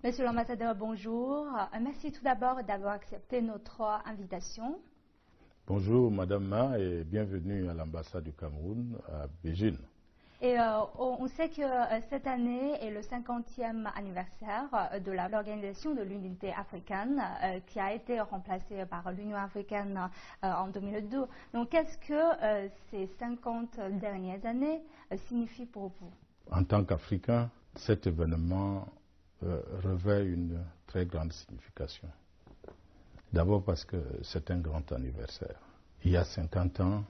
Monsieur l'ambassadeur, bonjour. Merci tout d'abord d'avoir accepté notre invitation. Bonjour Madame Ma et bienvenue à l'ambassade du Cameroun à Beijing. Et on sait que cette année est le 50e anniversaire de l'Organisation de l'Unité africaine qui a été remplacée par l'Union africaine en 2002. Donc qu'est-ce que ces 50 dernières années signifient pour vous? En tant qu'Africain, cet événement revêt une très grande signification. D'abord parce que c'est un grand anniversaire. Il y a 50 ans,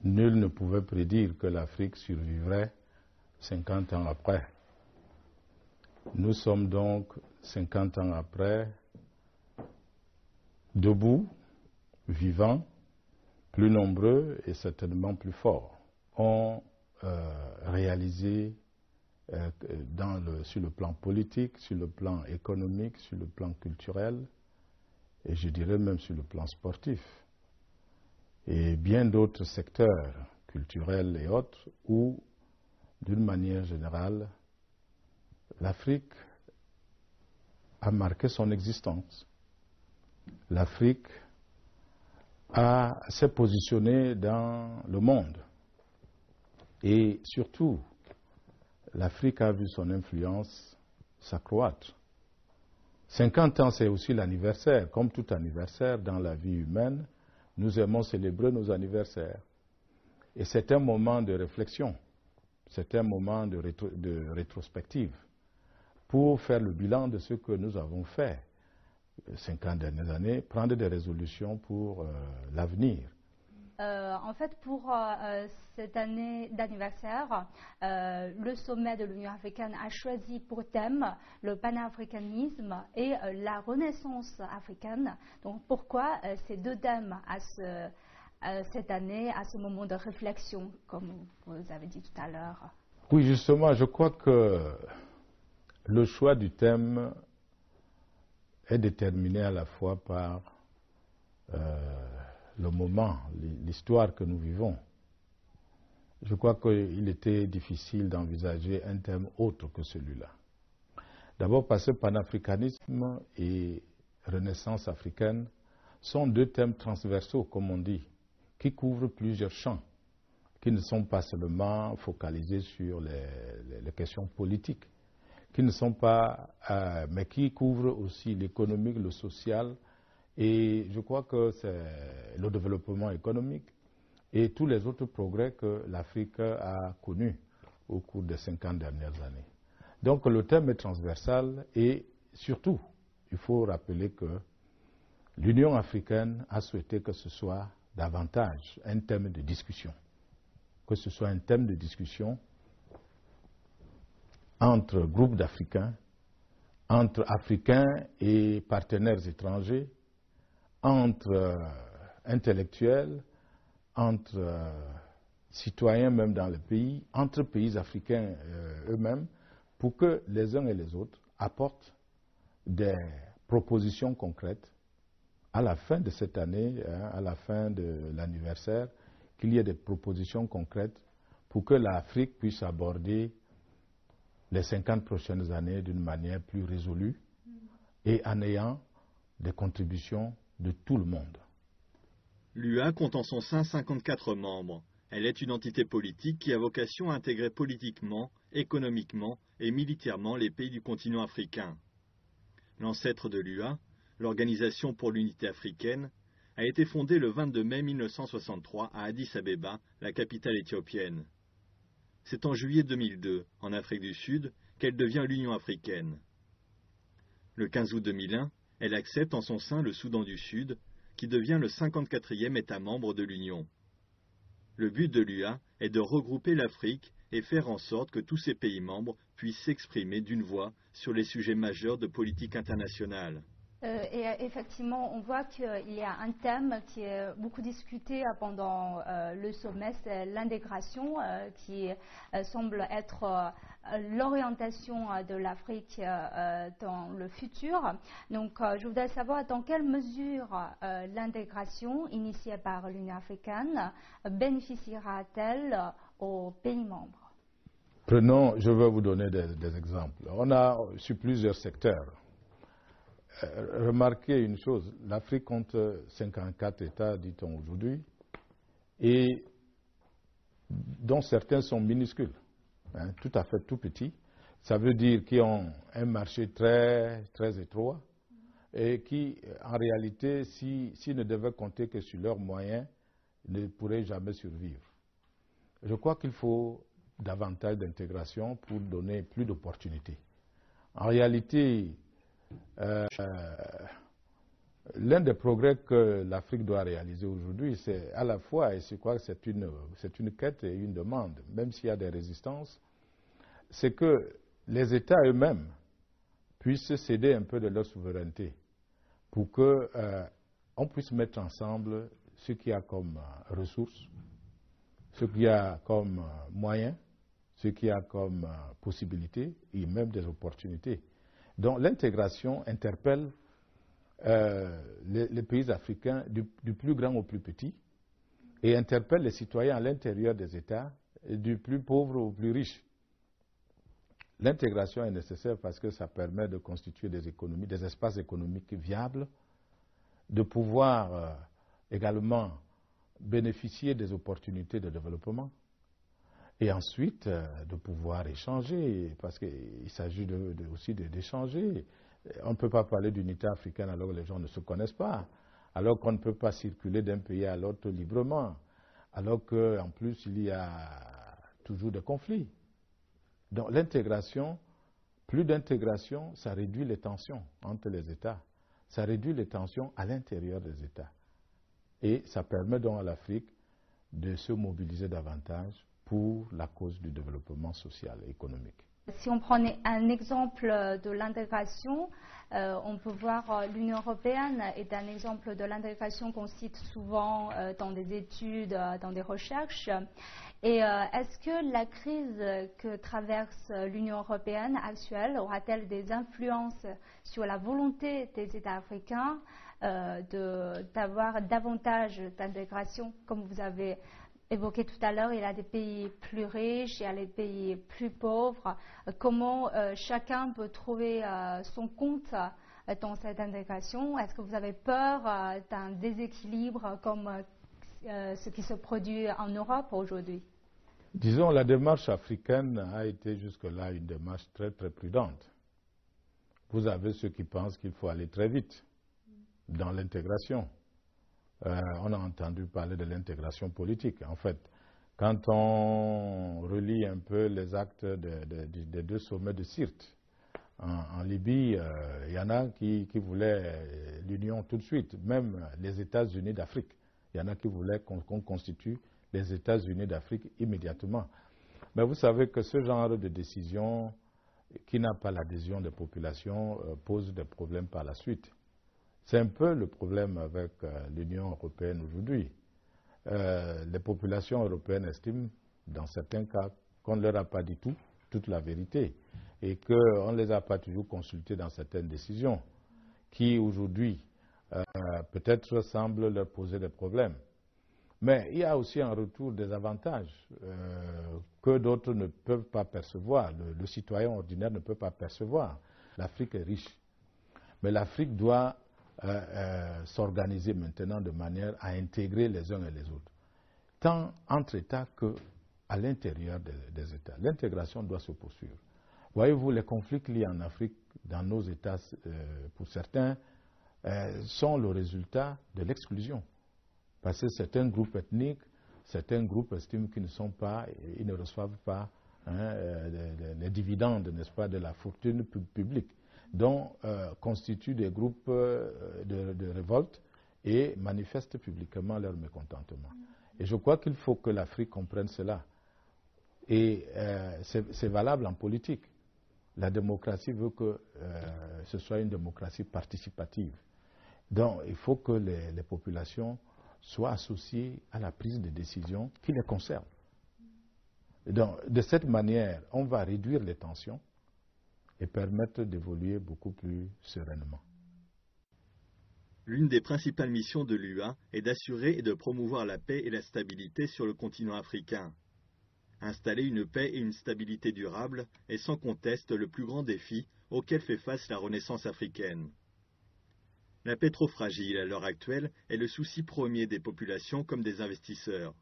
nul ne pouvait prédire que l'Afrique survivrait 50 ans après. Nous sommes donc 50 ans après, debout, vivants, plus nombreux et certainement plus forts. On réalisé sur le plan politique, sur le plan économique, sur le plan culturel et je dirais même sur le plan sportif et bien d'autres secteurs culturels et autres où, d'une manière générale, l'Afrique a marqué son existence. L'Afrique s'est positionnée dans le monde et surtout, l'Afrique a vu son influence s'accroître. 50 ans, c'est aussi l'anniversaire. Comme tout anniversaire dans la vie humaine, nous aimons célébrer nos anniversaires. Et c'est un moment de réflexion, c'est un moment de rétrospective pour faire le bilan de ce que nous avons fait 50 dernières années, prendre des résolutions pour l'avenir. En fait, pour cette année d'anniversaire, le sommet de l'Union africaine a choisi pour thème le panafricanisme et la renaissance africaine. Donc pourquoi ces deux thèmes cette année, à ce moment de réflexion, comme vous avez dit tout à l'heure? Oui, justement, je crois que le choix du thème est déterminé à la fois par le moment, l'histoire que nous vivons. Je crois qu'il était difficile d'envisager un thème autre que celui-là. D'abord parce que panafricanisme et renaissance africaine sont deux thèmes transversaux, comme on dit, qui couvrent plusieurs champs, qui ne sont pas seulement focalisés sur les questions politiques, qui ne sont pas, mais qui couvrent aussi l'économique, le social, et je crois que c'est le développement économique et tous les autres progrès que l'Afrique a connus au cours des 50 dernières années. Donc le thème est transversal et surtout, il faut rappeler que l'Union africaine a souhaité que ce soit davantage un thème de discussion, que ce soit un thème de discussion entre groupes d'Africains, entre Africains et partenaires étrangers, entre intellectuels, entre citoyens même dans le pays, entre pays africains eux-mêmes, pour que les uns et les autres apportent des propositions concrètes à la fin de cette année, à la fin de l'anniversaire, qu'il y ait des propositions concrètes pour que l'Afrique puisse aborder les 50 prochaines années d'une manière plus résolue et en ayant des contributions de tout le monde. L'UA compte en son sein 54 membres. Elle est une entité politique qui a vocation à intégrer politiquement, économiquement et militairement les pays du continent africain. L'ancêtre de l'UA, l'Organisation pour l'Unité africaine, a été fondée le 22 mai 1963 à Addis Abeba, la capitale éthiopienne. C'est en juillet 2002, en Afrique du Sud, qu'elle devient l'Union africaine. Le 15 août 2001, elle accepte en son sein le Soudan du Sud, qui devient le 54e État membre de l'Union. Le but de l'UA est de regrouper l'Afrique et faire en sorte que tous ses pays membres puissent s'exprimer d'une voix sur les sujets majeurs de politique internationale. Et effectivement, on voit qu'il y a un thème qui est beaucoup discuté pendant le sommet, c'est l'intégration qui semble être l'orientation de l'Afrique dans le futur. Donc, je voudrais savoir dans quelle mesure l'intégration initiée par l'Union africaine bénéficiera-t-elle aux pays membres? Prenons, je vais vous donner des exemples. On a sur plusieurs secteurs. Remarquez une chose, l'Afrique compte 54 États, dit-on aujourd'hui, et dont certains sont minuscules, tout à fait tout petits. Ça veut dire qu'ils ont un marché très, très étroit et qui, en réalité, s'ils ne devaient compter que sur leurs moyens, ne pourraient jamais survivre. Je crois qu'il faut davantage d'intégration pour donner plus d'opportunités. En réalité, l'un des progrès que l'Afrique doit réaliser aujourd'hui, c'est à la fois, et je crois que c'est une quête et une demande, même s'il y a des résistances, c'est que les États eux-mêmes puissent céder un peu de leur souveraineté pour qu'on puisse mettre ensemble ce qu'il y a comme ressources, ce qu'il y a comme moyens, ce qu'il y a comme possibilités et même des opportunités. Donc l'intégration interpelle les pays africains du plus grand au plus petit et interpelle les citoyens à l'intérieur des États, du plus pauvre au plus riche. L'intégration est nécessaire parce que ça permet de constituer des économies, des espaces économiques viables, de pouvoir également bénéficier des opportunités de développement et ensuite de pouvoir échanger, parce qu'il s'agit aussi d'échanger. On ne peut pas parler d'unité africaine alors que les gens ne se connaissent pas, alors qu'on ne peut pas circuler d'un pays à l'autre librement, alors qu'en plus il y a toujours des conflits. Donc l'intégration, plus d'intégration, ça réduit les tensions entre les États, ça réduit les tensions à l'intérieur des États. Et ça permet donc à l'Afrique de se mobiliser davantage pour la cause du développement social et économique. Si on prenait un exemple de l'intégration, on peut voir l'Union européenne est un exemple de l'intégration qu'on cite souvent dans des études, dans des recherches. Et est-ce que la crise que traverse l'Union européenne actuelle aura-t-elle des influences sur la volonté des États africains d'avoir davantage d'intégration, comme vous avez évoqué tout à l'heure? Il y a des pays plus riches, il y a des pays plus pauvres. Comment chacun peut trouver son compte dans cette intégration? Est-ce que vous avez peur d'un déséquilibre comme ce qui se produit en Europe aujourd'hui? Disons, la démarche africaine a été jusque-là une démarche très très prudente. Vous avez ceux qui pensent qu'il faut aller très vite dans l'intégration. On a entendu parler de l'intégration politique. En fait, quand on relit un peu les actes des deux sommets de Sirte, en Libye, il y en a qui voulaient l'union tout de suite, même les États-Unis d'Afrique. Il y en a qui voulaient qu'on constitue les États-Unis d'Afrique immédiatement. Mais vous savez que ce genre de décision qui n'a pas l'adhésion des populations pose des problèmes par la suite. C'est un peu le problème avec l'Union européenne aujourd'hui. Les populations européennes estiment, dans certains cas, qu'on ne leur a pas dit toute la vérité, et qu'on ne les a pas toujours consultés dans certaines décisions, qui aujourd'hui, peut-être semblent leur poser des problèmes. Mais il y a aussi en retour des avantages que d'autres ne peuvent pas percevoir. Le citoyen ordinaire ne peut pas percevoir. L'Afrique est riche. Mais l'Afrique doit s'organiser maintenant de manière à intégrer les uns et les autres, tant entre États qu'à l'intérieur des États. L'intégration doit se poursuivre. Voyez-vous, les conflits qu'il y a en Afrique, dans nos États, pour certains, sont le résultat de l'exclusion. Parce que certains groupes ethniques, certains groupes estiment qu'ils ils ne reçoivent pas les dividendes, n'est-ce pas, de la fortune publique, dont constituent des groupes de révolte et manifestent publiquement leur mécontentement. Et je crois qu'il faut que l'Afrique comprenne cela. Et c'est valable en politique. La démocratie veut que ce soit une démocratie participative. Donc il faut que les populations soient associées à la prise de décisions qui les concernent. Donc, de cette manière, on va réduire les tensions et permettre d'évoluer beaucoup plus sereinement. L'une des principales missions de l'UA est d'assurer et de promouvoir la paix et la stabilité sur le continent africain. Installer une paix et une stabilité durables est sans conteste le plus grand défi auquel fait face la Renaissance africaine. La paix trop fragile à l'heure actuelle est le souci premier des populations comme des investisseurs.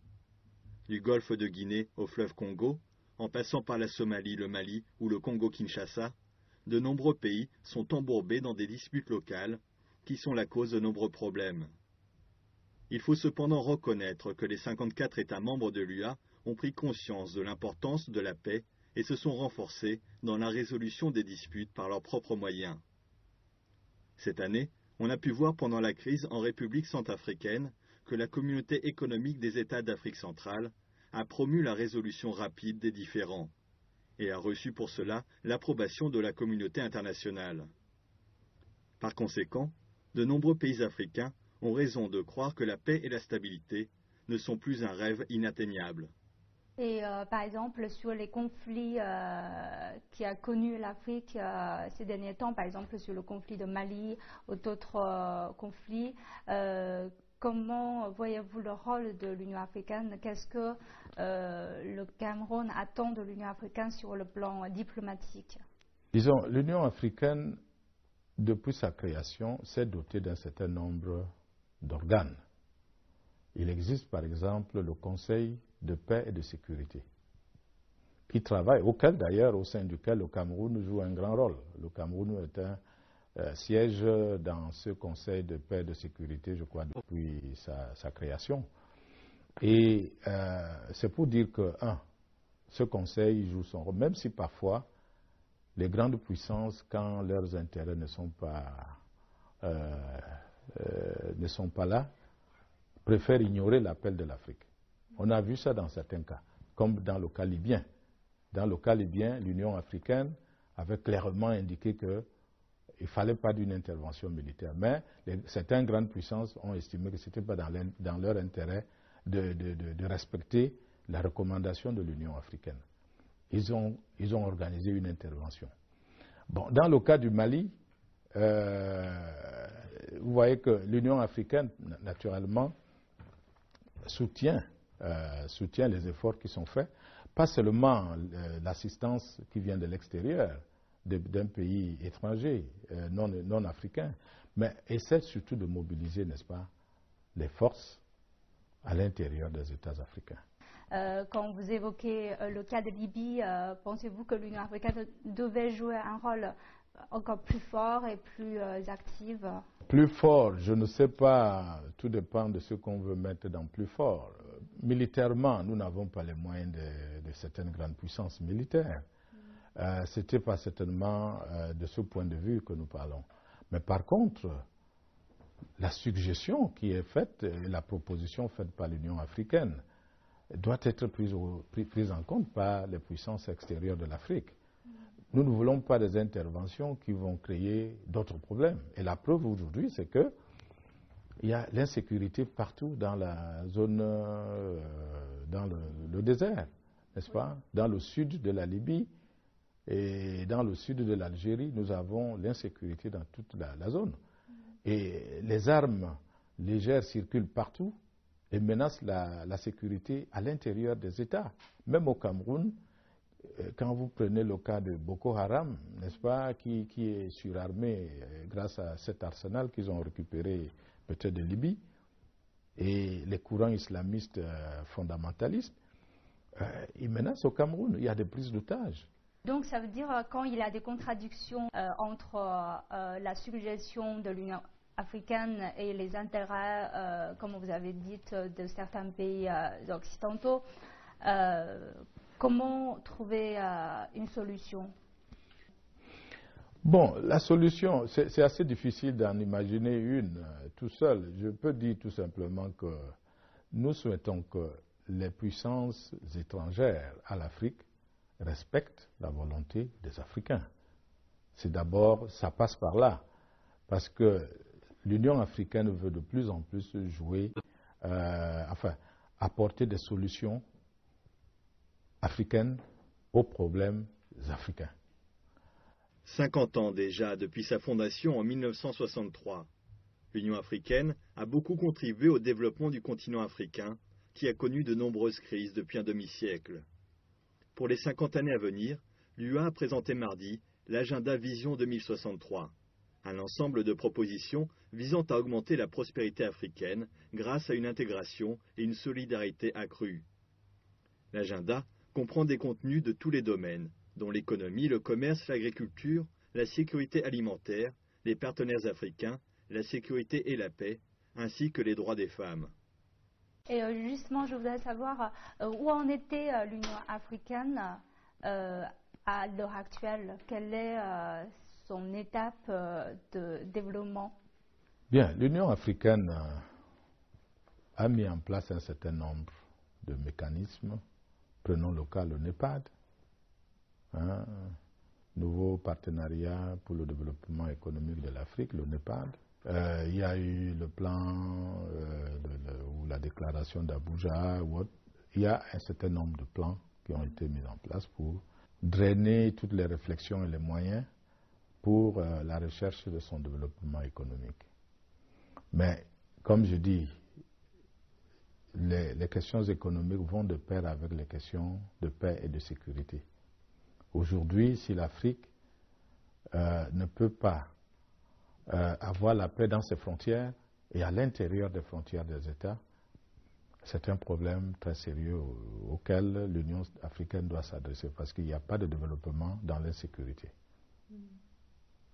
Du golfe de Guinée au fleuve Congo, en passant par la Somalie, le Mali ou le Congo-Kinshasa, de nombreux pays sont embourbés dans des disputes locales qui sont la cause de nombreux problèmes. Il faut cependant reconnaître que les 54 États membres de l'UA ont pris conscience de l'importance de la paix et se sont renforcés dans la résolution des disputes par leurs propres moyens. Cette année, on a pu voir pendant la crise en République centrafricaine que la communauté économique des États d'Afrique centrale a promu la résolution rapide des différends et a reçu pour cela l'approbation de la communauté internationale. Par conséquent, de nombreux pays africains ont raison de croire que la paix et la stabilité ne sont plus un rêve inatteignable. Et par exemple, sur les conflits qui a connu l'Afrique ces derniers temps, par exemple sur le conflit de Mali ou d'autres conflits, comment voyez-vous le rôle de l'Union africaine? Qu'est-ce que le Cameroun attend de l'Union africaine sur le plan diplomatique? Disons, l'Union africaine, depuis sa création, s'est dotée d'un certain nombre d'organes. Il existe par exemple le Conseil de paix et de sécurité, qui travaille, au sein duquel le Cameroun joue un grand rôle. Le Cameroun est un siège dans ce Conseil de paix et de sécurité, je crois, depuis sa création. Et c'est pour dire que, ce Conseil joue son rôle, même si parfois les grandes puissances, quand leurs intérêts ne sont pas là, préfèrent ignorer l'appel de l'Afrique. On a vu ça dans certains cas, comme dans le cas libyen. Dans le cas libyen, l'Union africaine avait clairement indiqué qu'il ne fallait pas d'une intervention militaire. Mais certaines grandes puissances ont estimé que ce n'était pas dans leur intérêt de respecter la recommandation de l'Union africaine. Ils ont organisé une intervention. Bon, dans le cas du Mali, vous voyez que l'Union africaine, naturellement, soutient les efforts qui sont faits, pas seulement l'assistance qui vient de l'extérieur, d'un pays étranger, non africain, mais essaie surtout de mobiliser, n'est-ce pas, les forces à l'intérieur des États africains. Quand vous évoquez le cas de Libye, pensez-vous que l'Union africaine devait jouer un rôle encore plus fort et plus actif? Plus fort, je ne sais pas, tout dépend de ce qu'on veut mettre dans plus fort. Militairement, nous n'avons pas les moyens de certaines grandes puissances militaires. Ce n'était pas certainement de ce point de vue que nous parlons. Mais par contre, la suggestion qui est faite, la proposition faite par l'Union africaine, doit être prise en compte par les puissances extérieures de l'Afrique. Nous ne voulons pas des interventions qui vont créer d'autres problèmes. Et la preuve aujourd'hui, c'est qu'il y a l'insécurité partout dans la zone, dans le désert, n'est-ce pas? Dans le sud de la Libye et dans le sud de l'Algérie, nous avons l'insécurité dans toute la zone. Et les armes légères circulent partout et menacent la sécurité à l'intérieur des États. Même au Cameroun, quand vous prenez le cas de Boko Haram, n'est-ce pas, qui est surarmé grâce à cet arsenal qu'ils ont récupéré peut-être de Libye, et les courants islamistes fondamentalistes, ils menacent au Cameroun. Il y a des prises d'otages. Donc ça veut dire quand il y a des contradictions entre la suggestion de l'Union africaine et les intérêts, comme vous avez dit, de certains pays occidentaux, comment trouver une solution? Bon, la solution, c'est assez difficile d'en imaginer une tout seul. Je peux dire tout simplement que nous souhaitons que les puissances étrangères à l'Afrique respectent la volonté des Africains. C'est d'abord, ça passe par là, parce que l'Union africaine veut de plus en plus jouer, apporter des solutions africaines aux problèmes africains. 50 ans déjà depuis sa fondation en 1963. L'Union africaine a beaucoup contribué au développement du continent africain, qui a connu de nombreuses crises depuis un demi-siècle. Pour les 50 années à venir, l'UA a présenté mardi l'agenda Vision 2063, un ensemble de propositions visant à augmenter la prospérité africaine grâce à une intégration et une solidarité accrues. L'agenda comprend des contenus de tous les domaines, dont l'économie, le commerce, l'agriculture, la sécurité alimentaire, les partenaires africains, la sécurité et la paix, ainsi que les droits des femmes. Et justement, je voudrais savoir où en était l'Union africaine à l'heure actuelle. Quelle est son étape de développement? Bien, l'Union africaine a mis en place un certain nombre de mécanismes. Prenons le cas, le NEPAD, nouveau partenariat pour le développement économique de l'Afrique, le NEPAD. Il y a eu le plan ou la déclaration d'Abuja. Il y a un certain nombre de plans qui ont été mis en place pour drainer toutes les réflexions et les moyens pour la recherche de son développement économique. Mais, comme je dis, les questions économiques vont de pair avec les questions de paix et de sécurité. Aujourd'hui, si l'Afrique ne peut pas avoir la paix dans ses frontières et à l'intérieur des frontières des États, c'est un problème très sérieux auquel l'Union africaine doit s'adresser parce qu'il n'y a pas de développement dans l'insécurité. Il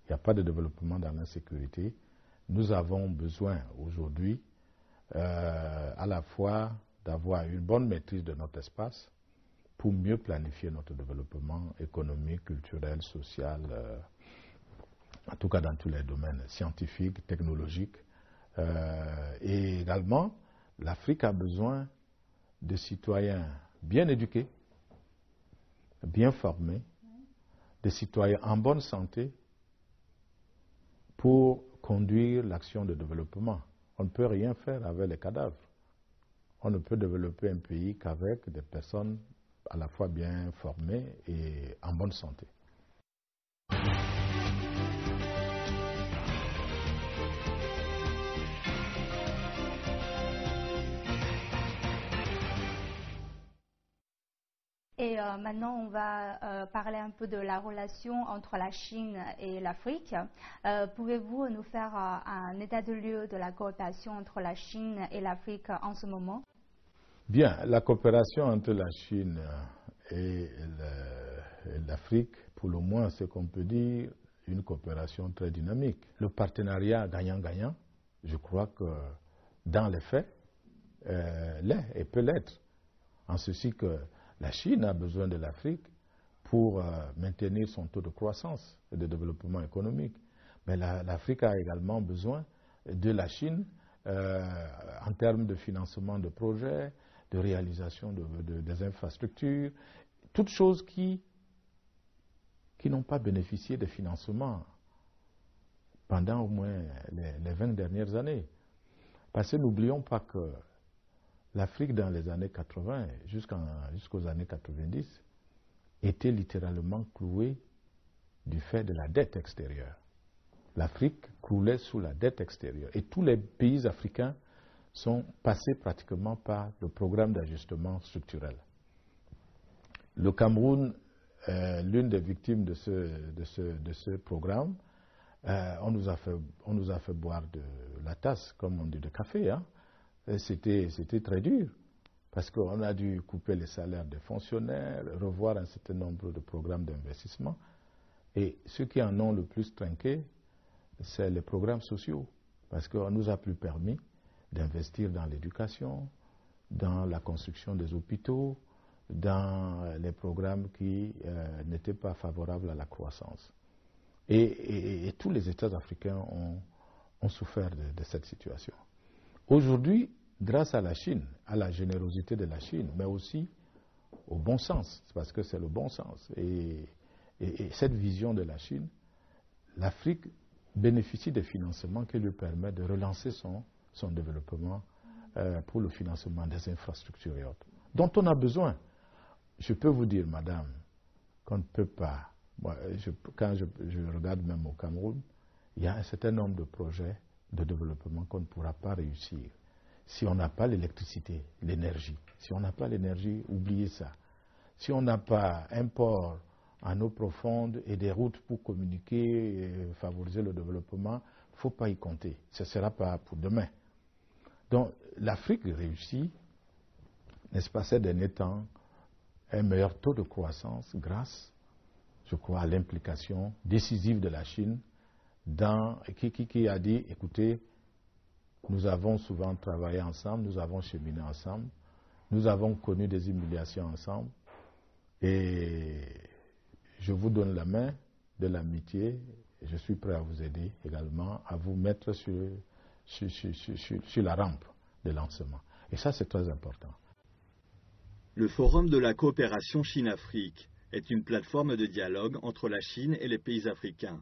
n'y a pas de développement dans l'insécurité. Nous avons besoin aujourd'hui à la fois d'avoir une bonne maîtrise de notre espace pour mieux planifier notre développement économique, culturel, social, en tout cas dans tous les domaines scientifiques, technologiques. Et également, l'Afrique a besoin de citoyens bien éduqués, bien formés, de citoyens en bonne santé pour conduire l'action de développement. On ne peut rien faire avec les cadavres. On ne peut développer un pays qu'avec des personnes à la fois bien formées et en bonne santé. Et maintenant, on va parler un peu de la relation entre la Chine et l'Afrique. Pouvez-vous nous faire un état de lieu de la coopération entre la Chine et l'Afrique en ce moment? Bien, la coopération entre la Chine et l'Afrique, pour le moins, c'est qu'on peut dire une coopération très dynamique. Le partenariat gagnant-gagnant, je crois que dans les faits, l'est et peut l'être. En ceci que la Chine a besoin de l'Afrique pour maintenir son taux de croissance et de développement économique. Mais l'Afrique a également besoin de la Chine en termes de financement de projets, de réalisation des infrastructures, toutes choses qui n'ont pas bénéficié de financement pendant au moins les 20 dernières années. Parce que n'oublions pas que l'Afrique, dans les années 80 jusqu'aux années 90, était littéralement clouée du fait de la dette extérieure. L'Afrique croulait sous la dette extérieure. Et tous les pays africains sont passés pratiquement par le programme d'ajustement structurel. Le Cameroun est l'une des victimes de ce programme. On nous a fait boire de la tasse, comme on dit, de café, hein. C'était très dur, parce qu'on a dû couper les salaires des fonctionnaires, revoir un certain nombre de programmes d'investissement. Et ceux qui en ont le plus trinqué, c'est les programmes sociaux, parce qu'on ne nous a plus permis d'investir dans l'éducation, dans la construction des hôpitaux, dans les programmes qui n'étaient pas favorables à la croissance. Et tous les États africains ont souffert de cette situation. Aujourd'hui, grâce à la Chine, à la générosité de la Chine, mais aussi au bon sens, parce que c'est le bon sens, et cette vision de la Chine, l'Afrique bénéficie des financements qui lui permettent de relancer son développement pour le financement des infrastructures et autres, dont on a besoin. Je peux vous dire, madame, qu'on ne peut pas. Moi, quand je regarde même au Cameroun, il y a un certain nombre de projets de développement qu'on ne pourra pas réussir si on n'a pas l'électricité, l'énergie. Si on n'a pas l'énergie, oubliez ça. Si on n'a pas un port en eau profonde et des routes pour communiquer et favoriser le développement, il ne faut pas y compter. Ce ne sera pas pour demain. Donc l'Afrique réussit, n'est-ce pas, ces derniers temps, un meilleur taux de croissance grâce, je crois, à l'implication décisive de la Chine qui a dit, écoutez, nous avons souvent travaillé ensemble, nous avons cheminé ensemble, nous avons connu des humiliations ensemble, et je vous donne la main de l'amitié, et je suis prêt à vous aider également, à vous mettre sur la rampe de lancement. Et ça, c'est très important. Le Forum de la coopération Chine-Afrique est une plateforme de dialogue entre la Chine et les pays africains,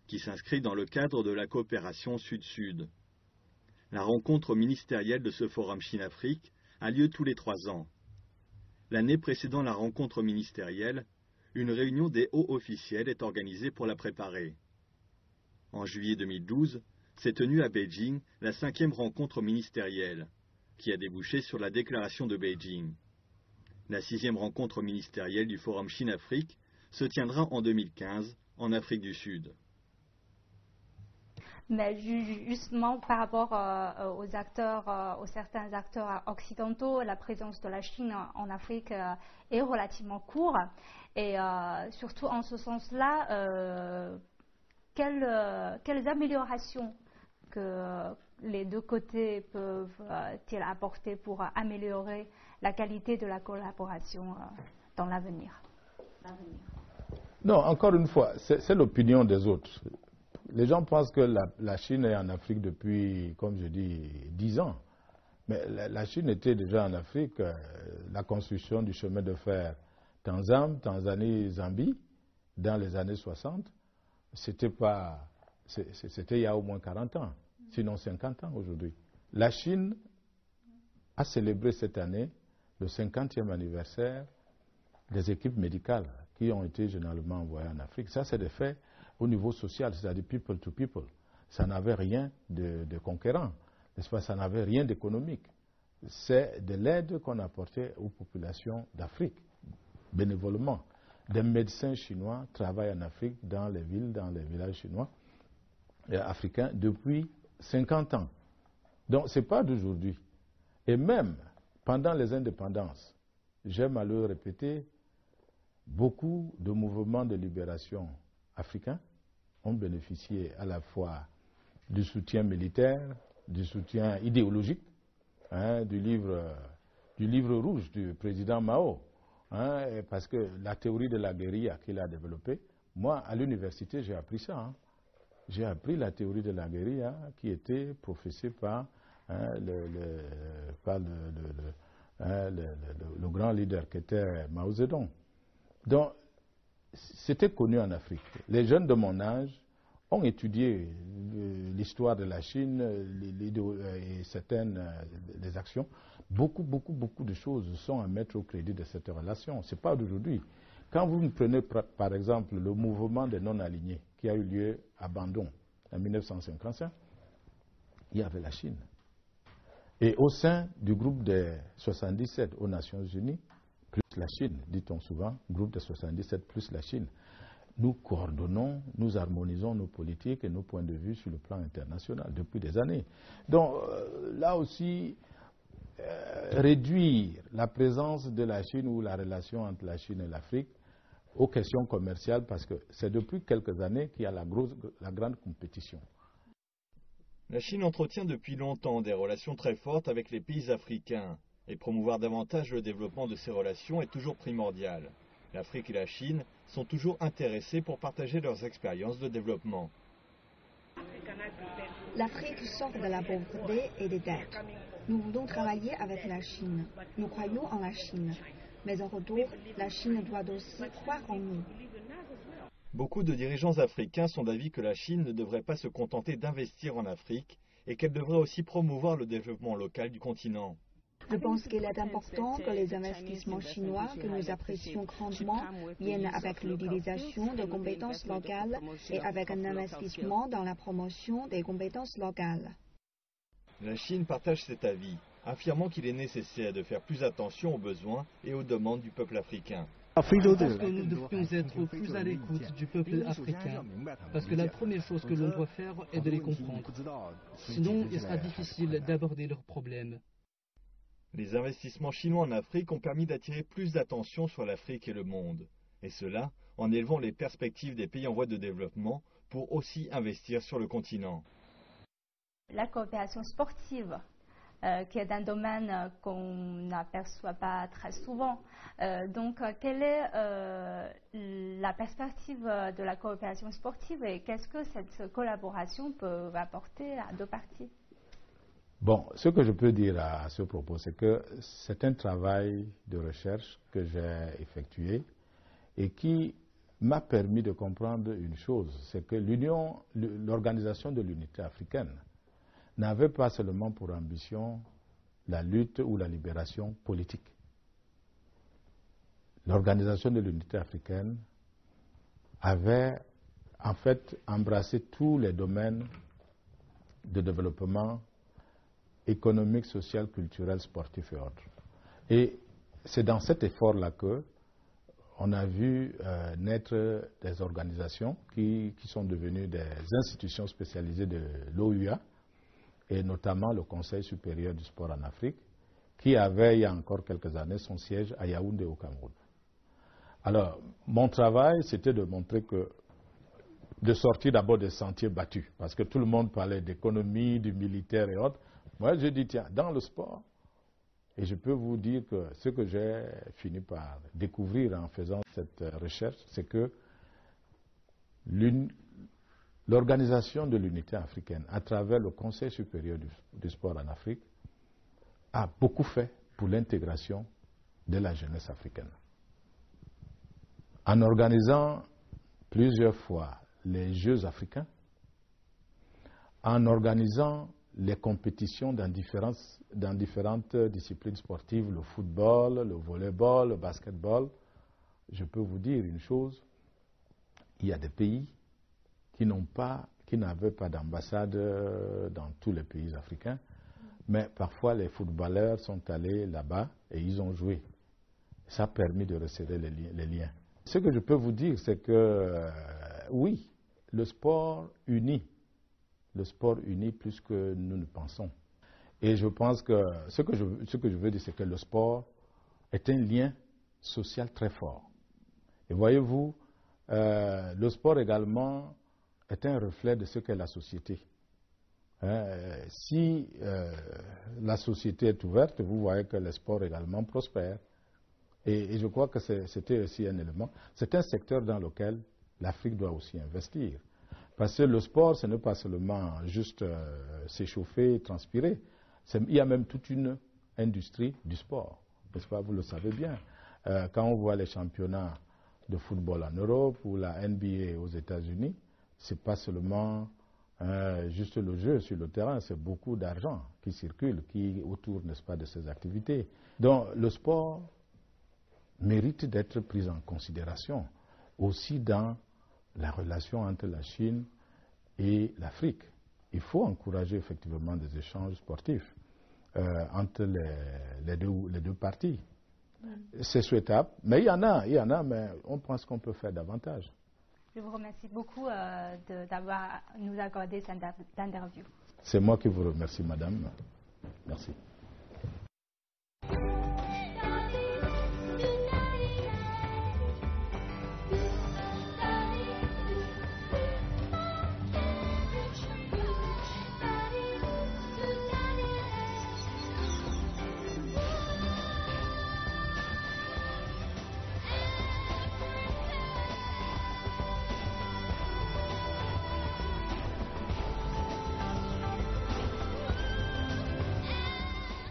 qui s'inscrit dans le cadre de la coopération Sud-Sud. La rencontre ministérielle de ce Forum Chine-Afrique a lieu tous les 3 ans. L'année précédant la rencontre ministérielle, une réunion des hauts officiels est organisée pour la préparer. En juillet 2012, s'est tenue à Beijing la 5e rencontre ministérielle, qui a débouché sur la déclaration de Beijing. La 6e rencontre ministérielle du Forum Chine-Afrique se tiendra en 2015 en Afrique du Sud. Mais justement, par rapport aux acteurs, aux certains acteurs occidentaux, la présence de la Chine en Afrique est relativement courte. Et surtout en ce sens-là, quelles améliorations que les deux côtés peuvent-ils apporter pour améliorer la qualité de la collaboration dans l'avenir? Non, encore une fois, c'est l'opinion des autres. Les gens pensent que la Chine est en Afrique depuis, comme je dis, 10 ans. Mais la Chine était déjà en Afrique. La construction du chemin de fer Tanzanie-Zambie, dans les années 60, c'était il y a au moins 40 ans, sinon 50 ans aujourd'hui. La Chine a célébré cette année le 50e anniversaire des équipes médicales qui ont été généralement envoyées en Afrique. Ça, c'est des faits au niveau social, c'est-à-dire people to people. Ça n'avait rien de conquérant, n'est-ce pas? Ça n'avait rien d'économique. C'est de l'aide qu'on apportait aux populations d'Afrique, bénévolement. Des médecins chinois travaillent en Afrique, dans les villes, dans les villages chinois et africains, depuis 50 ans. Donc, ce n'est pas d'aujourd'hui. Et même pendant les indépendances, j'aime à le répéter, beaucoup de mouvements de libération africains ont bénéficié à la fois du soutien militaire, du soutien idéologique, du livre rouge du président Mao, parce que la théorie de la guérilla qu'il a développée, moi, à l'université, j'ai appris ça. J'ai appris la théorie de la guérilla qui était professée par le grand leader qui était Mao Zedong. Donc, c'était connu en Afrique. Les jeunes de mon âge ont étudié l'histoire de la Chine et certaines des actions. Beaucoup de choses sont à mettre au crédit de cette relation. Ce n'est pas d'aujourd'hui. Quand vous prenez par exemple le mouvement des non-alignés qui a eu lieu à Bandung en 1955, il y avait la Chine. Et au sein du groupe des 77 aux Nations Unies, plus la Chine, dit-on souvent, groupe des 77 plus la Chine, nous coordonnons, nous harmonisons nos politiques et nos points de vue sur le plan international depuis des années. Donc là aussi, réduire la présence de la Chine ou la relation entre la Chine et l'Afrique aux questions commerciales, parce que c'est depuis quelques années qu'il y a la grande compétition. La Chine entretient depuis longtemps des relations très fortes avec les pays africains, et promouvoir davantage le développement de ces relations est toujours primordial. L'Afrique et la Chine sont toujours intéressés pour partager leurs expériences de développement. L'Afrique sort de la pauvreté et des dettes. Nous voulons travailler avec la Chine. Nous croyons en la Chine. Mais en retour, la Chine doit aussi croire en nous. Beaucoup de dirigeants africains sont d'avis que la Chine ne devrait pas se contenter d'investir en Afrique et qu'elle devrait aussi promouvoir le développement local du continent. Je pense qu'il est important que les investissements chinois que nous apprécions grandement viennent avec l'utilisation de compétences locales et avec un investissement dans la promotion des compétences locales. La Chine partage cet avis affirmant qu'il est nécessaire de faire plus attention aux besoins et aux demandes du peuple africain. Je pense que nous devrions être plus à l'écoute du peuple africain, parce que la première chose que l'on doit faire est de les comprendre. Sinon, il sera difficile d'aborder leurs problèmes. Les investissements chinois en Afrique ont permis d'attirer plus d'attention sur l'Afrique et le monde, et cela en élevant les perspectives des pays en voie de développement pour aussi investir sur le continent. La coopération sportive, qui est un domaine qu'on n'aperçoit pas très souvent. Donc, quelle est la perspective de la coopération sportive et qu'est-ce que cette collaboration peut apporter à deux parties? Bon, ce que je peux dire à ce propos, c'est que c'est un travail de recherche que j'ai effectué et qui m'a permis de comprendre une chose, c'est que l'Organisation de l'Unité africaine n'avait pas seulement pour ambition la lutte ou la libération politique. L'Organisation de l'Unité africaine avait en fait embrassé tous les domaines de développement économique, social, culturel, sportif et autres. Et c'est dans cet effort-là qu'on a vu naître des organisations qui sont devenues des institutions spécialisées de l'OUA, et notamment le Conseil supérieur du sport en Afrique, qui avait, il y a encore quelques années, son siège à Yaoundé au Cameroun. Alors, mon travail, c'était de montrer de sortir d'abord des sentiers battus, parce que tout le monde parlait d'économie, du militaire et autres. Moi, je dis, tiens, dans le sport, et je peux vous dire que ce que j'ai fini par découvrir en faisant cette recherche, c'est que l'Organisation de l'Unité africaine, à travers le Conseil supérieur du sport en Afrique, a beaucoup fait pour l'intégration de la jeunesse africaine. En organisant plusieurs fois les Jeux africains, en organisant les compétitions dans différentes disciplines sportives, le football, le volleyball, le basketball, je peux vous dire une chose, il y a des pays qui n'avaient pas d'ambassade dans tous les pays africains, mais parfois les footballeurs sont allés là-bas et ils ont joué. Ça a permis de resserrer les liens. Ce que je peux vous dire, c'est que oui, le sport unit. Le sport unit plus que nous ne pensons. Et je pense que ce que je veux dire, c'est que le sport est un lien social très fort. Et voyez-vous, le sport également est un reflet de ce qu'est la société. Si la société est ouverte, vous voyez que le sport également prospère. Et je crois que c'était aussi un élément. C'est un secteur dans lequel l'Afrique doit aussi investir. Parce que le sport, ce n'est pas seulement juste s'échauffer, transpirer. Il y a même toute une industrie du sport. N'est-ce pas? Vous le savez bien. Quand on voit les championnats de football en Europe ou la NBA aux États-Unis, ce n'est pas seulement juste le jeu sur le terrain, c'est beaucoup d'argent qui circule, qui autour, n'est-ce pas, de ces activités. Donc le sport mérite d'être pris en considération aussi dans la relation entre la Chine et l'Afrique. Il faut encourager effectivement des échanges sportifs entre les deux parties. C'est souhaitable, mais il y en a, mais on pense qu'on peut faire davantage. Je vous remercie beaucoup d'avoir nous accordé cette interview. C'est moi qui vous remercie, madame. Merci.